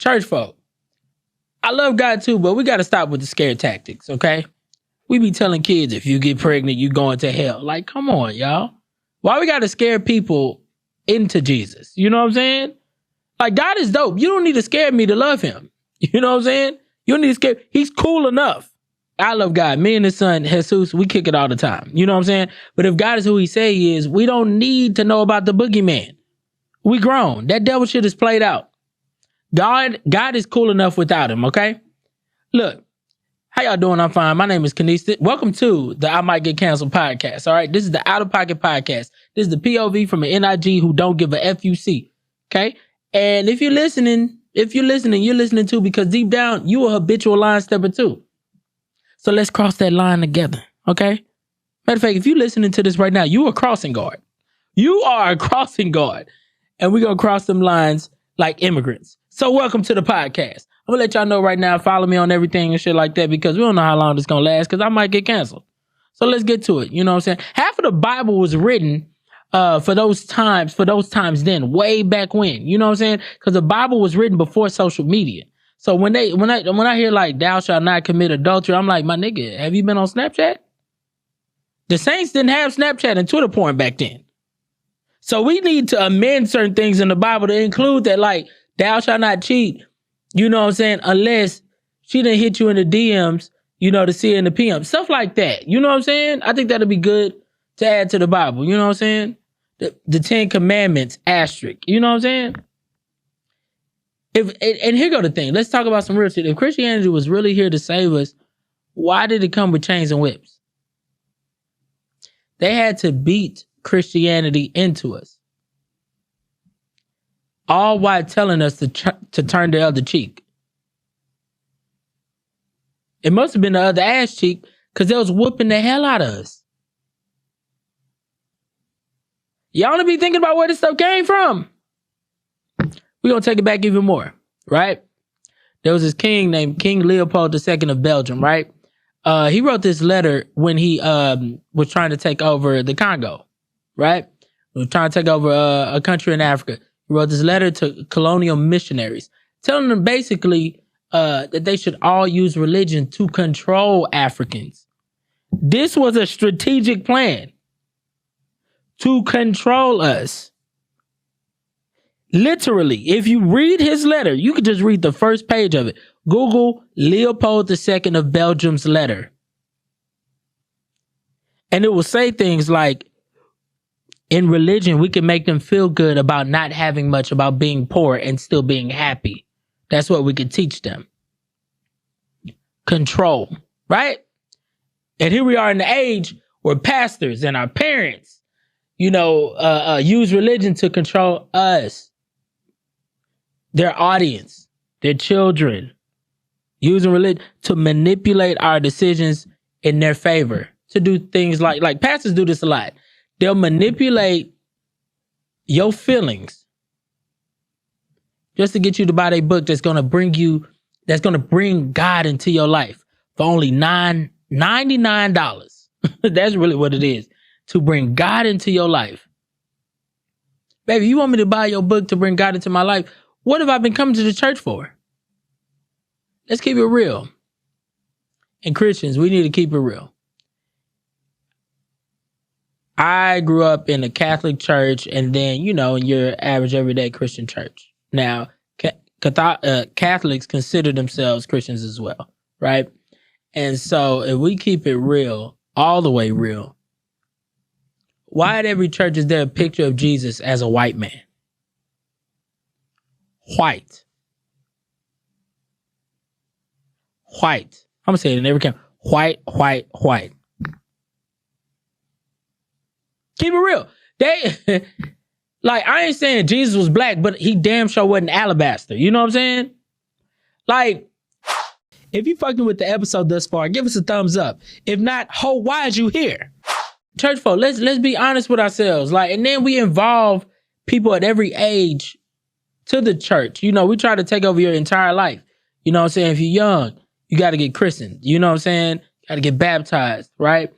Church folk, I love God too, but we got to stop with the scare tactics, okay? We be telling kids, if you get pregnant, you going to hell. Like, come on, y'all. Why we got to scare people into Jesus? You know what I'm saying? Like, God is dope. You don't need to scare me to love him. You know what I'm saying? You don't need to scare. He's cool enough. I love God. Me and his son, Jesus, we kick it all the time. You know what I'm saying? But if God is who he say he is, we don't need to know about the boogeyman. We grown. That devil shit is played out. God is cool enough without him, okay? Look, how y'all doing? I'm fine. My name is Kenista. Welcome to the I Might Get Cancelled podcast, all right? This is the Out of Pocket podcast. This is the POV from an NIG who don't give a FUC, okay? And if you're listening, you're listening too, because deep down, you a habitual line stepper too. So let's cross that line together, okay? Matter of fact, if you're listening to this right now, you a crossing guard. You are a crossing guard. And we're going to cross them lines like immigrants. So welcome to the podcast. I'm going to let y'all know right now, follow me on everything and shit like that, because we don't know how long this going to last, because I might get canceled. So let's get to it. You know what I'm saying? Half of the Bible was written for those times then, way back when. You know what I'm saying? Because the Bible was written before social media. So when I hear like, thou shalt not commit adultery, I'm like, my nigga, have you been on Snapchat? The saints didn't have Snapchat and Twitter porn back then. So we need to amend certain things in the Bible to include that, like, thou shalt not cheat, you know what I'm saying, unless she didn't hit you in the DMs, you know, to see her in the PM. Stuff like that. You know what I'm saying? I think that'll be good to add to the Bible. You know what I'm saying? The 10 Commandments, asterisk. You know what I'm saying? And here go the thing. Let's talk about some real shit. If Christianity was really here to save us, why did it come with chains and whips? They had to beat Christianity into us, all while telling us to turn the other cheek. It must have been the other ass cheek, because they was whooping the hell out of us. Y'all want to be thinking about where this stuff came from? We're going to take it back even more, right? There was this king named King Leopold II of Belgium, right? He wrote this letter when he was trying to take over the Congo, right? He was trying to take over a country in Africa. He wrote this letter to colonial missionaries, telling them basically that they should all use religion to control Africans. This was a strategic plan to control us. Literally, if you read his letter, you could just read the first page of it. Google Leopold II of Belgium's letter. And it will say things like, in religion, we can make them feel good about not having much, about being poor and still being happy. That's what we could teach them. Control, right? And here we are in the age where pastors and our parents, you know, use religion to control us. Their audience, their children, using religion to manipulate our decisions in their favor. To do things like pastors do this a lot. They'll manipulate your feelings just to get you to buy a book that's going to bring God into your life for only $99. That's really what it is, to bring God into your life. Baby, you want me to buy your book to bring God into my life? What have I been coming to the church for? Let's keep it real. And Christians, we need to keep it real. I grew up in a Catholic church, and then, you know, in your average everyday Christian church. Now, Catholics consider themselves Christians as well, right? And so if we keep it real, all the way real, why at every church is there a picture of Jesus as a white man? White. I'm gonna say it in every camera. White. Keep it real. They like, I ain't saying Jesus was black, but he damn sure wasn't alabaster. You know what I'm saying? Like, if you fucking with the episode thus far, give us a thumbs up. If not, why is you here? Church folk, let's be honest with ourselves. Like, and then we involve people at every age to the church. You know, we try to take over your entire life. You know what I'm saying? If you're young, you got to get christened. You know what I'm saying? Got to get baptized, right?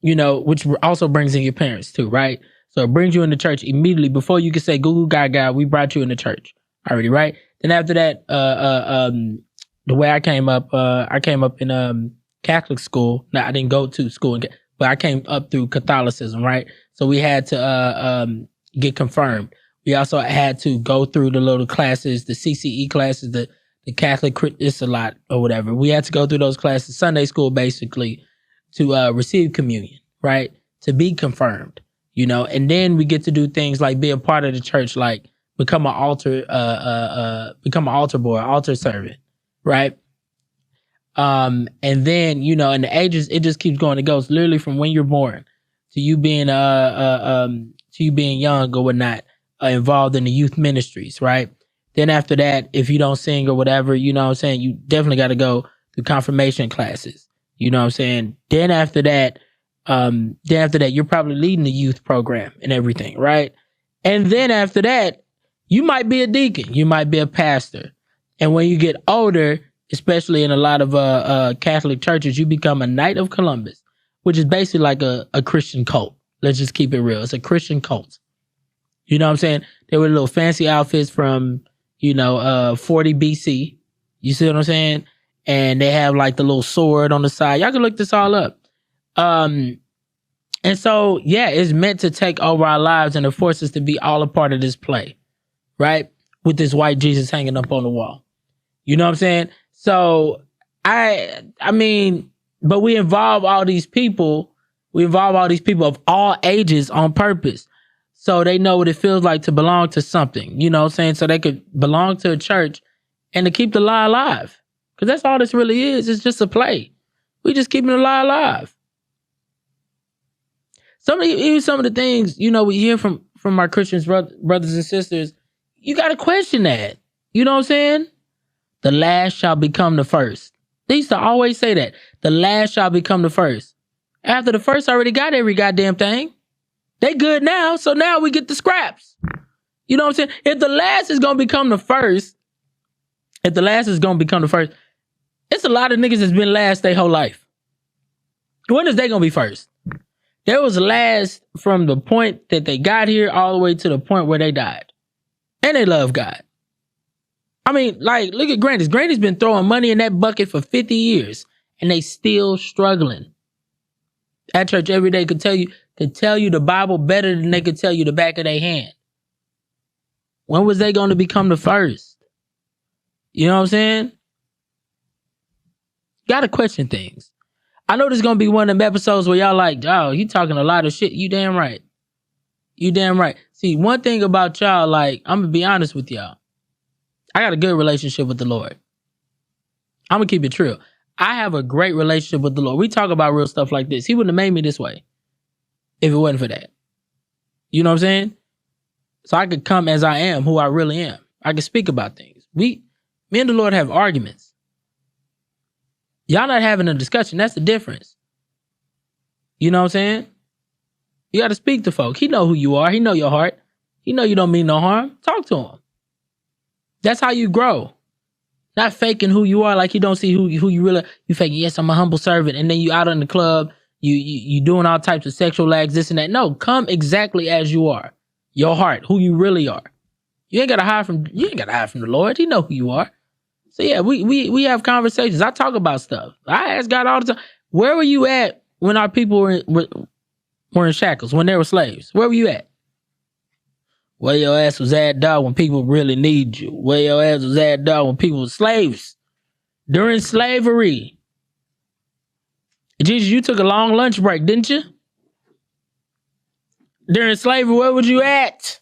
You know, which also brings in your parents too, right? So it brings you in the church immediately before you can say, Goo Goo Gaga, we brought you in the church already, right? Then after that, the way I came up in Catholic school. Now I didn't go to school, but I came up through Catholicism, right? So we had to get confirmed. We also had to go through the little classes, the CCE classes, the Catholic, it's a lot or whatever. We had to go through those classes, Sunday school basically, to receive communion, right? To be confirmed, and then we get to do things like be a part of the church, like become an altar boy, altar servant, right? And then, in the ages, it just keeps going. It goes literally from when you're born to you being young or whatnot, involved in the youth ministries, right? Then after that, if you don't sing or whatever, you definitely got to go through confirmation classes. Then after that, you're probably leading the youth program and everything, right? And then after that, you might be a deacon, you might be a pastor. And when you get older, especially in a lot of Catholic churches, you become a Knight of Columbus, which is basically like a Christian cult. Let's just keep it real. It's a Christian cult. You know what I'm saying? They were little fancy outfits from, 40 BC. You see what I'm saying? And they have like the little sword on the side. Y'all can look this all up. And so, yeah, it's meant to take over our lives and to force us to be all a part of this play, right? With this white Jesus hanging up on the wall. You know what I'm saying? So I mean, but we involve all these people. We involve all these people of all ages on purpose. So they know what it feels like to belong to something, you know what I'm saying? So they could belong to a church and to keep the lie alive. Because that's all this really is. It's just a play. We just keeping the lie alive. Even some of the things, we hear from our Christian brothers and sisters, you got to question that. You know what I'm saying? The last shall become the first. They used to always say that. The last shall become the first. After the first already got every goddamn thing. They good now, so now we get the scraps. You know what I'm saying? If the last is going to become the first, it's a lot of niggas that's been last their whole life. When is they going to be first? There was last from the point that they got here all the way to the point where they died. And they love God. I mean, like, look at Granny's. Granny's been throwing money in that bucket for 50 years, and they still struggling. At church every day could tell you the Bible better than they could tell you the back of their hand. When was they going to become the first? You know what I'm saying? Gotta question things. I know this is going to be one of them episodes where y'all like, oh, you talking a lot of shit. You damn right. You damn right. See, one thing about y'all, like, I'm going to be honest with y'all. I got a good relationship with the Lord. I'm going to keep it true. I have a great relationship with the Lord. We talk about real stuff like this. He wouldn't have made me this way if it wasn't for that. You know what I'm saying? So I could come as I am, who I really am. I could speak about things. Me and the Lord have arguments. Y'all not having a discussion. That's the difference. You know what I'm saying? You got to speak to folk. He know who you are. He know your heart. He know you don't mean no harm. Talk to him. That's how you grow. Not faking who you are like you don't see who you really. You fake, yes, I'm a humble servant. And then you out in the club, you doing all types of sexual acts, this and that. No, come exactly as you are. Your heart, who you really are. You ain't gotta hide from the Lord. He know who you are. So yeah, we have conversations. I talk about stuff. I ask God all the time, where were you at when our people were in shackles, when they were slaves? Where were you at? Where your ass was at, dog, when people really need you. Where your ass was at, dog, when people were slaves. During slavery. Jesus, you took a long lunch break, didn't you? During slavery, where was you at?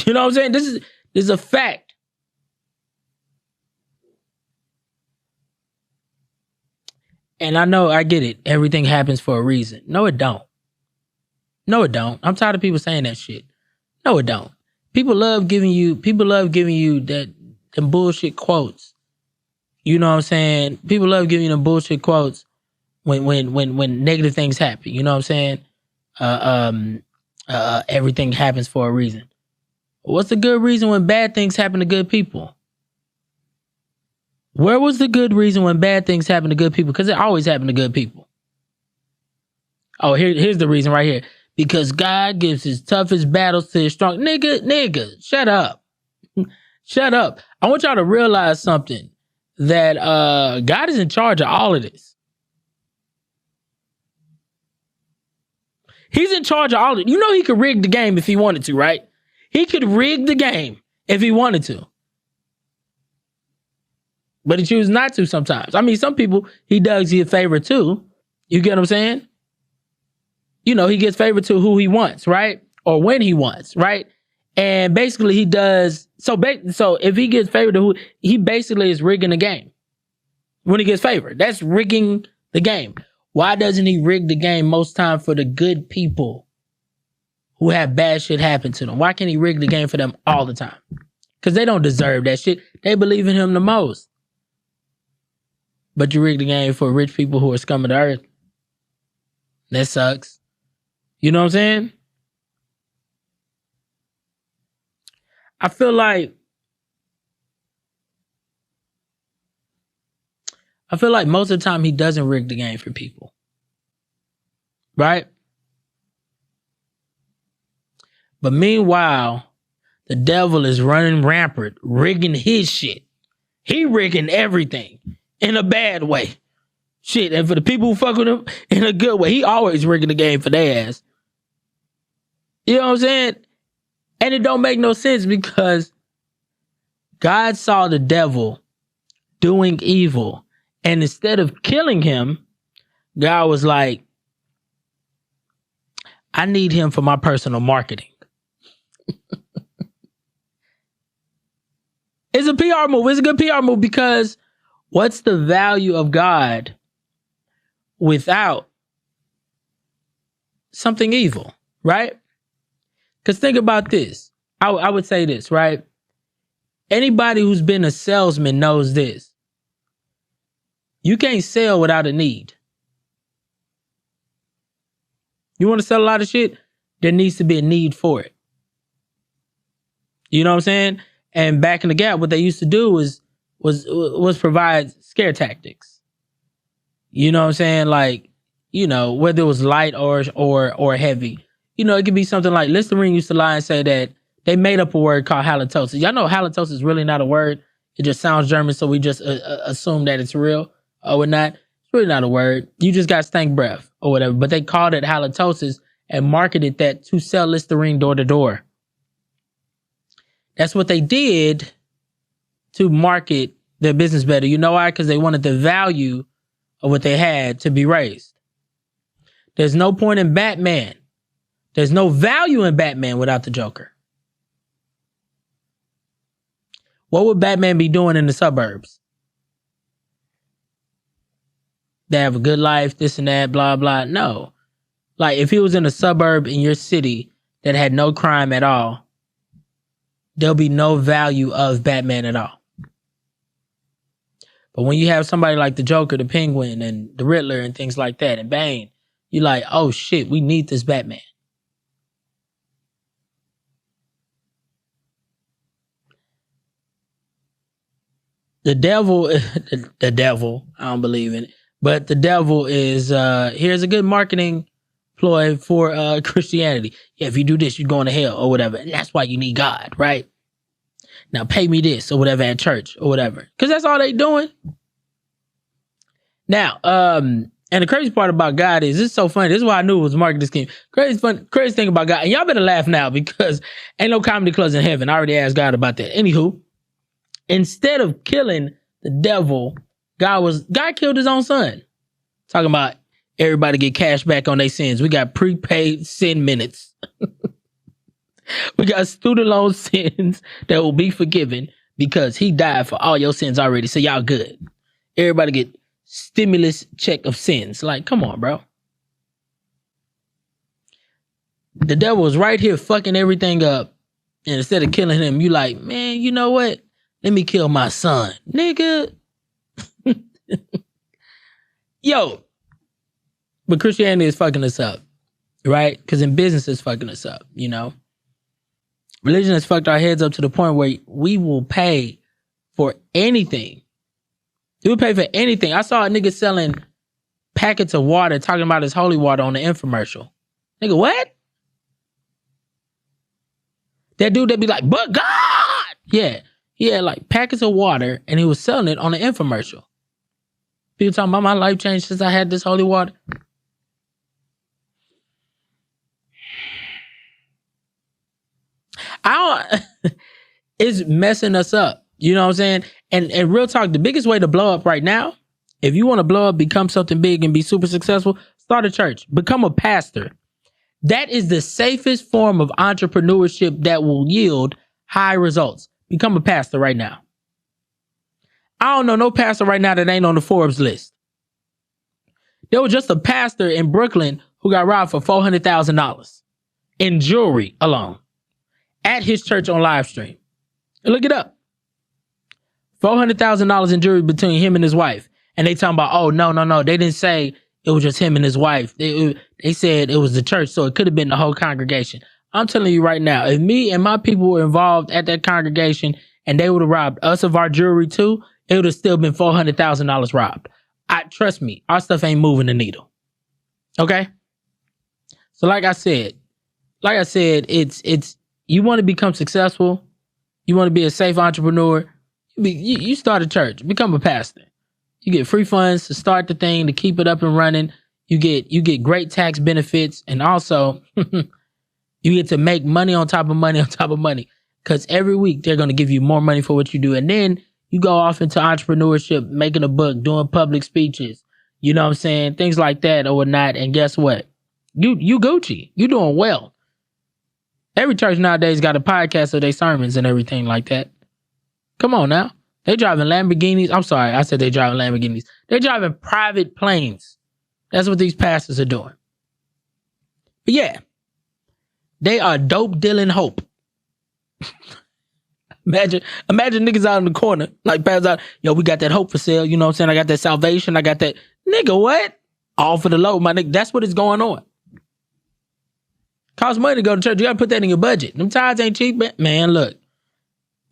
You know what I'm saying? This is a fact. And I know, I get it. Everything happens for a reason. No, it don't. No, it don't. I'm tired of people saying that shit. No, it don't. People love giving you them bullshit quotes. You know what I'm saying? People love giving you them bullshit quotes when negative things happen. You know what I'm saying? Everything happens for a reason. What's the good reason when bad things happen to good people? Where was the good reason when bad things happen to good people? Because it always happened to good people. Oh, here's the reason right here. Because God gives his toughest battles to his strong. Nigga, shut up. Shut up. I want y'all to realize something, that God is in charge of all of this. He's in charge of all of it. You know he could rig the game if he wanted to, right? He could rig the game if he wanted to. But he chooses not to sometimes. I mean, some people he does you a favor too. You get what I'm saying? You know, he gets favor to who he wants, right? Or when he wants, right? And basically he does, so if he gets favor to who, he basically is rigging the game. When he gets favor, that's rigging the game. Why doesn't he rig the game most time for the good people who have bad shit happen to them? Why can't he rig the game for them all the time? Because they don't deserve that shit. They believe in him the most. But you rig the game for rich people who are scum of the earth. That sucks. You know what I'm saying? I feel like most of the time he doesn't rig the game for people. Right? But meanwhile, the devil is running rampant, rigging his shit. He rigging everything in a bad way. Shit, and for the people who fuck with him, in a good way. He always rigging the game for their ass. You know what I'm saying? And it don't make no sense because God saw the devil doing evil. And instead of killing him, God was like, I need him for my personal marketing. It's a PR move. It's a good PR move because what's the value of God without something evil, right? Because think about this. I would say this, right? Anybody who's been a salesman knows this. You can't sell without a need. You want to sell a lot of shit? There needs to be a need for it. You know what I'm saying? And back in the gap, what they used to do was provide scare tactics. You know what I'm saying? Like, you know, whether it was light or heavy. You know, it could be something like Listerine used to lie and say that they made up a word called halitosis. Y'all know halitosis is really not a word. It just sounds German, so we just assume that it's real or not. It's really not a word. You just got stank breath or whatever. But they called it halitosis and marketed that to sell Listerine door to door. That's what they did to market their business better. You know why? Because they wanted the value of what they had to be raised. There's no point in Batman. There's no value in Batman without the Joker. What would Batman be doing in the suburbs? They have a good life, this and that, blah, blah. No. Like, if he was in a suburb in your city that had no crime at all, there'll be no value of Batman at all. But when you have somebody like the Joker, the Penguin, and the Riddler, and things like that, and Bane, you're like, oh shit, we need this Batman. The devil, I don't believe in it, but the devil is, here's a good marketing ploy for Christianity. Yeah, if you do this, you're going to hell or whatever. And that's why you need God, right? Now pay me this or whatever at church or whatever. Because that's all they doing. Now, and the crazy part about God is, this is so funny. This is why I knew it was a marketing scheme. Crazy thing about God, and y'all better laugh now because ain't no comedy clubs in heaven. I already asked God about that. Anywho, instead of killing the devil, God killed his own son. Talking about everybody get cash back on their sins. We got prepaid sin minutes. We got student loan sins that will be forgiven because he died for all your sins already. So y'all good. Everybody get stimulus check of sins. Like, come on, bro. The devil was right here fucking everything up. And instead of killing him, you like, man, you know what? Let me kill my son. Nigga. Yo. But Christianity is fucking us up. Right? Because in business it's fucking us up, you know? Religion has fucked our heads up to the point where we will pay for anything. We will pay for anything. I saw a nigga selling packets of water, talking about his holy water on the infomercial. Nigga, what? That dude that be like, but God! Yeah. He had like packets of water and he was selling it on an infomercial. People talking about my life changed since I had this holy water. It's messing us up. You know what I'm saying? And real talk, the biggest way to blow up right now, if you want to blow up, become something big and be super successful, start a church, become a pastor. That is the safest form of entrepreneurship that will yield high results. Become a pastor right now. I don't know no pastor right now that ain't on the Forbes list. There was just a pastor in Brooklyn who got robbed for $400,000 in jewelry alone at his church on live stream. Look it up. $400,000 in jewelry between him and his wife. And they talking about, oh, no. They didn't say it was just him and his wife. They said it was the church, so it could have been the whole congregation. I'm telling you right now, if me and my people were involved at that congregation and they would have robbed us of our jewelry too, it would have still been $400,000 robbed. Trust me, our stuff ain't moving the needle. Okay? So like I said, it's you want to become successful, you want to be a safe entrepreneur, you start a church, become a pastor. You get free funds to start the thing, to keep it up and running. You get great tax benefits, and also you get to make money on top of money on top of money. Because every week they're going to give you more money for what you do. And then you go off into entrepreneurship, making a book, doing public speeches, you know what I'm saying? Things like that or whatnot. And guess what? You Gucci. You doing well. Every church nowadays got a podcast of their sermons and everything like that. Come on now. They driving Lamborghinis. I'm sorry, I said they driving Lamborghinis. They're driving private planes. That's what these pastors are doing. But yeah, they are dope dealing hope. Imagine niggas out in the corner, like pastors out, yo, we got that hope for sale. You know what I'm saying? I got that salvation. I got that. Nigga, what? All for the low, my nigga. That's what is going on. Costs money to go to church. You got to put that in your budget. Them tithes ain't cheap, man. Look.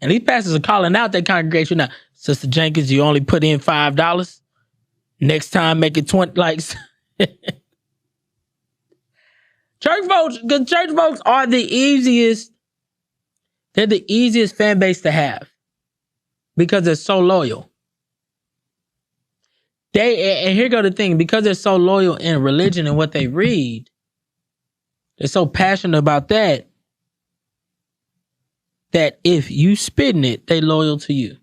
And these pastors are calling out their congregation now. Sister Jenkins, you only put in $5. Next time, make it 20. Like, church folks are the easiest. They're the easiest fan base to have because they're so loyal. And here go the thing, because they're so loyal in religion and what they read, they're so passionate about that if you spitting it, they loyal to you.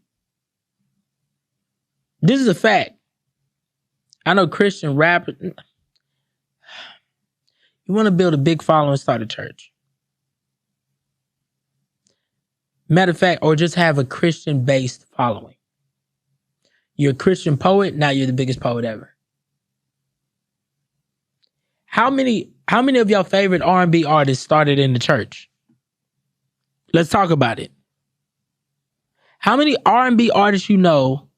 This is a fact. I know Christian rappers. You want to build a big following, start a church. Matter of fact, or just have a Christian-based following. You're a Christian poet, now you're the biggest poet ever. How many of your favorite R&B artists started in the church? Let's talk about it. How many R&B artists you know?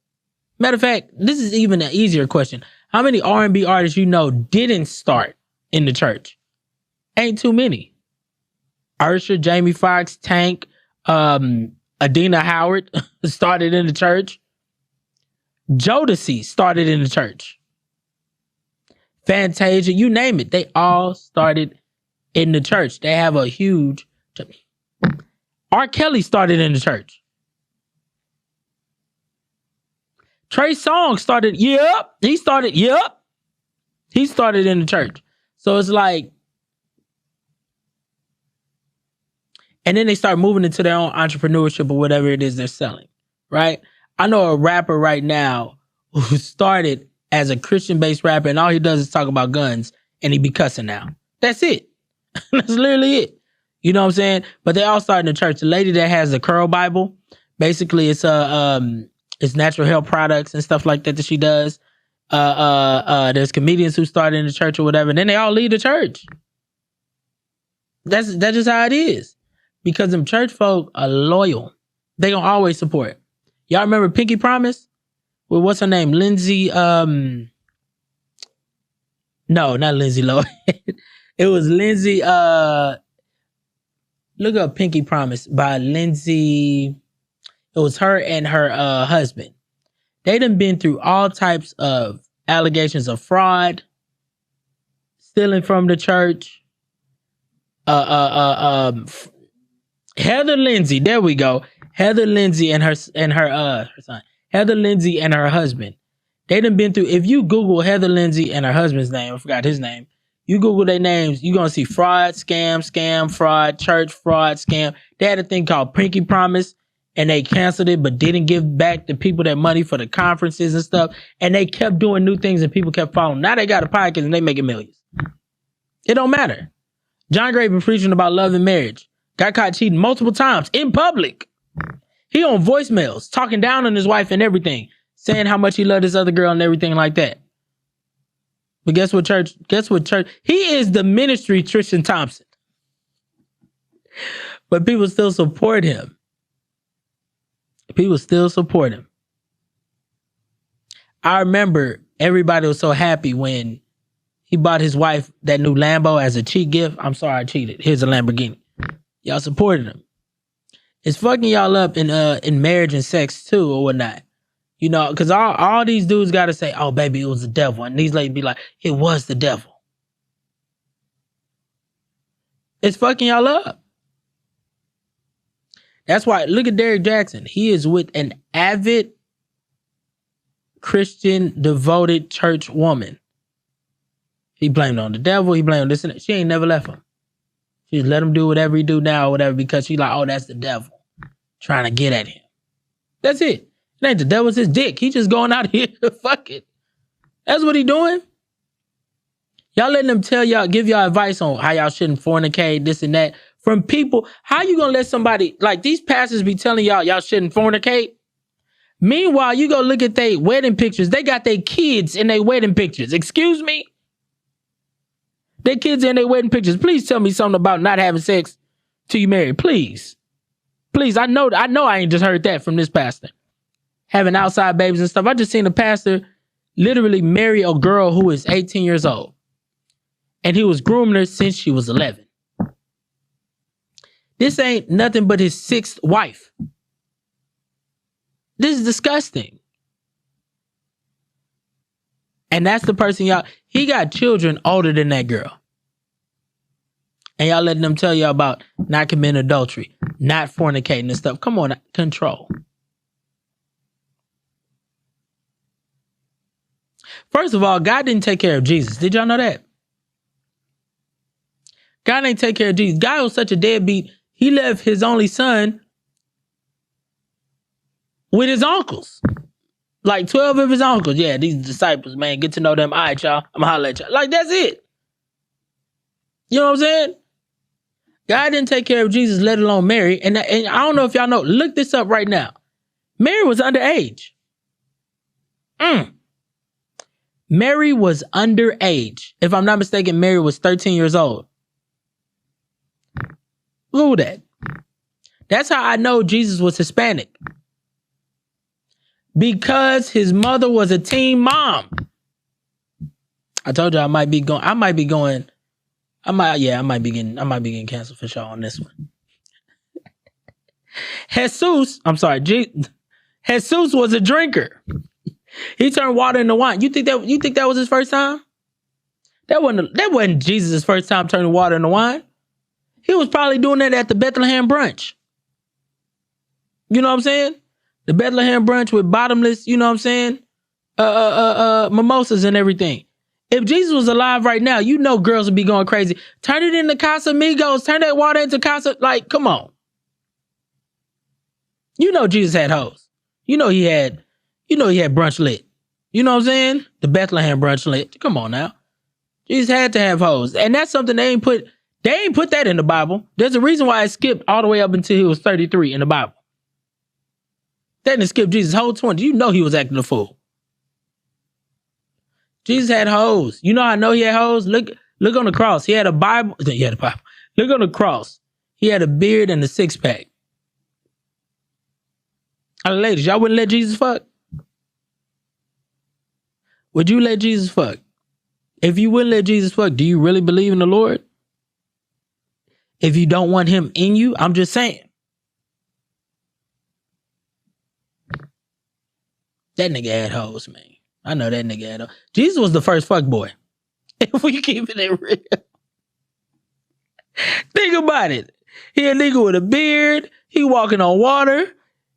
Matter of fact, this is even an easier question. How many R&B artists you know didn't start in the church? Ain't too many. Usher, Jamie Foxx, Tank, Adina Howard started in the church. Jodeci started in the church. Fantasia, you name it. They all started in the church. They have a huge... R. Kelly started in the church. Trey Songz started, he started in the church. So it's like, and then they start moving into their own entrepreneurship or whatever it is they're selling, right? I know a rapper right now who started as a Christian-based rapper and all he does is talk about guns and he be cussing now. That's it. That's literally it. You know what I'm saying? But they all start in the church. The lady that has the Curl Bible, basically it's natural health products and stuff like that she does. There's comedians who started in the church or whatever. And then they all leave the church. That's just how it is. Because them church folk are loyal. They gonna always support. Y'all remember Pinky Promise? Well, what's her name? Lindsay, no, not Lindsay Lohan. It was Lindsay, look up Pinky Promise by Lindsay. It was her and her husband. They done been through all types of allegations of fraud, stealing from the church. Heather Lindsay, there we go. Heather Lindsay and her son. Heather Lindsay and her husband. They done been through. If you Google Heather Lindsay and her husband's name, I forgot his name. You Google their names, you're gonna see fraud, scam, fraud, church fraud, scam. They had a thing called Pinky Promise, and they canceled it, but didn't give back the people that money for the conferences and stuff. And they kept doing new things, and people kept following. Now they got a podcast and they making millions. It don't matter. John Gray been preaching about love and marriage. Got caught cheating multiple times in public. He on voicemails, talking down on his wife and everything, saying how much he loved this other girl and everything like that. But guess what, church? He is the ministry Tristan Thompson. But people still support him. I remember everybody was so happy when he bought his wife that new Lambo as a cheat gift. I'm sorry I cheated. Here's a Lamborghini. Y'all supported him. It's fucking y'all up in marriage and sex too or whatnot. You know, because all these dudes got to say, oh, baby, it was the devil. And these ladies be like, it was the devil. It's fucking y'all up. That's why, look at Derrick Jackson. He is with an avid Christian, devoted church woman. He blamed on the devil. He blamed on this and that. She ain't never left him. She just let him do whatever he do now or whatever because she like, oh, that's the devil trying to get at him. That's it. It ain't the devil's his dick. He just going out here to fuck it. That's what he doing. Y'all letting them give y'all advice on how y'all shouldn't fornicate, this and that. From people, how you gonna let somebody, like these pastors be telling y'all shouldn't fornicate? Meanwhile, you go look at their wedding pictures. They got their kids in their wedding pictures. Excuse me? Their kids in their wedding pictures. Please tell me something about not having sex till you marry. Please. Please, I know I ain't just heard that from this pastor. Having outside babies and stuff. I just seen a pastor literally marry a girl who is 18 years old. And he was grooming her since she was 11. This ain't nothing but his sixth wife. This is disgusting. And that's the person he got children older than that girl. And y'all letting them tell y'all about not committing adultery, not fornicating and stuff. Come on, control. First of all, God didn't take care of Jesus. Did y'all know that? God didn't take care of Jesus. God was such a deadbeat. He left his only son with his uncles. Like 12 of his uncles. Yeah, these disciples, man, get to know them. All right, y'all. I'm going to holler at y'all. Like, that's it. You know what I'm saying? God didn't take care of Jesus, let alone Mary. And I don't know if y'all know. Look this up right now. Mary was underage. Mary was underage. If I'm not mistaken, Mary was 13 years old. Look at that. That's how I know Jesus was Hispanic. Because his mother was a teen mom. I told you I might be getting canceled for sure on this one. Jesus was a drinker. He turned water into wine. You think that was his first time? That wasn't Jesus' first time turning water into wine. He was probably doing that at the Bethlehem brunch. You know what I'm saying? The Bethlehem brunch with bottomless, you know what I'm saying? Mimosas and everything. If Jesus was alive right now, you know girls would be going crazy. Turn it into Casamigos. Turn that water into Casa. Like, come on. You know Jesus had hoes. You know he had brunch lit. You know what I'm saying? The Bethlehem brunch lit. Come on now. Jesus had to have hoes. And that's something they ain't put that in the Bible. There's a reason why it skipped all the way up until he was 33 in the Bible. They didn't skip Jesus' whole 20. You know he was acting a fool. Jesus had hoes. You know how I know he had hoes? Look on the cross. He had a Bible. He had a Bible. Look on the cross. He had a beard and a six-pack. Ladies, y'all wouldn't let Jesus fuck? Would you let Jesus fuck? If you wouldn't let Jesus fuck, do you really believe in the Lord? If you don't want him in you, I'm just saying. That nigga had hoes, man. I know that nigga had hoes. Jesus was the first fuck boy. If we keep it real. Think about it. He a nigga with a beard. He walking on water.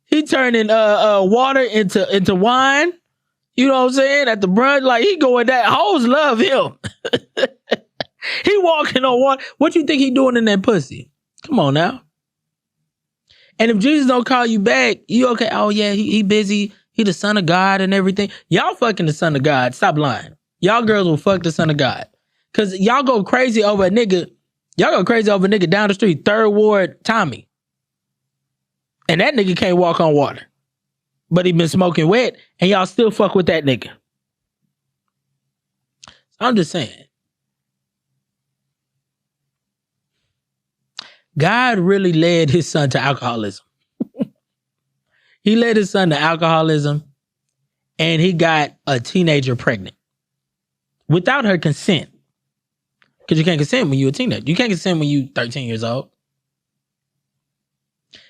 He turning water into wine. You know what I'm saying? At the brunch, like he going that. Hoes love him. He walking on water. What you think he doing in that pussy? Come on now. And if Jesus don't call you back, you okay? Oh yeah, he busy. He the son of God and everything. Y'all fucking the son of God. Stop lying. Y'all girls will fuck the son of God. Cause y'all go crazy over a nigga. Y'all go crazy over a nigga down the street, 3rd Ward Tommy. And that nigga can't walk on water. But he been smoking wet and y'all still fuck with that nigga. I'm just saying. God really led his son to alcoholism. He led his son to alcoholism and he got a teenager pregnant without her consent. Because you can't consent when you're a teenager. You can't consent when you're 13 years old.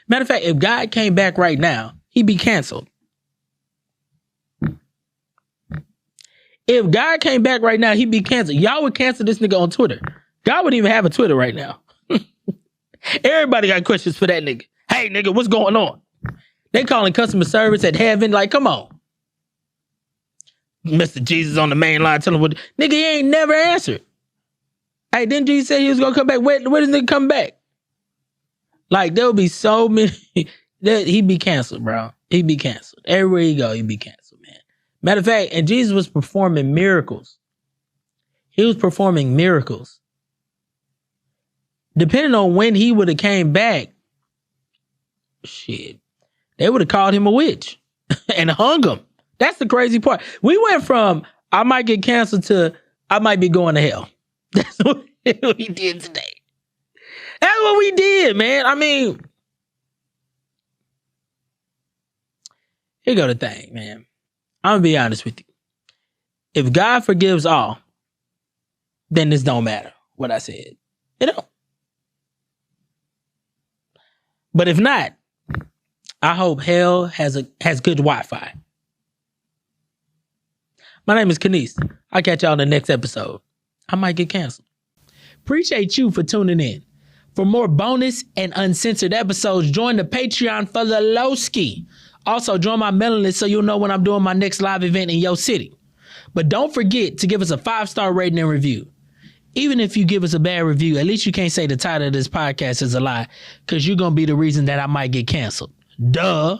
Matter of fact, if God came back right now, he'd be canceled. If God came back right now, he'd be canceled. Y'all would cancel this nigga on Twitter. God wouldn't even have a Twitter right now. Everybody got questions for that nigga. Hey, nigga, what's going on? They calling customer service at heaven. Like, come on. Mr. Jesus on the main line telling what... Nigga, he ain't never answered. Hey, didn't Jesus say he was going to come back? Where does nigga come back? Like, there would be so many... He'd be canceled, bro. He'd be canceled. Everywhere you go, he'd be canceled, man. Matter of fact, and Jesus was performing miracles. He was performing miracles. Depending on when he would have came back, shit, they would have called him a witch and hung him. That's the crazy part. We went from I might get canceled to I might be going to hell. That's what we did today. That's what we did, man. I mean, here go the thing, man. I'm going to be honest with you. If God forgives all, then this don't matter what I said. It don't. But if not, I hope hell has good Wi-Fi. My name is Kanice. I'll catch y'all in the next episode. I might get canceled. Appreciate you for tuning in. For more bonus and uncensored episodes, join the Patreon for the Lowski. Also, join my mailing list so you'll know when I'm doing my next live event in your city. But don't forget to give us a 5-star rating and review. Even if you give us a bad review, at least you can't say the title of this podcast is a lie, because you're going to be the reason that I might get canceled. Duh.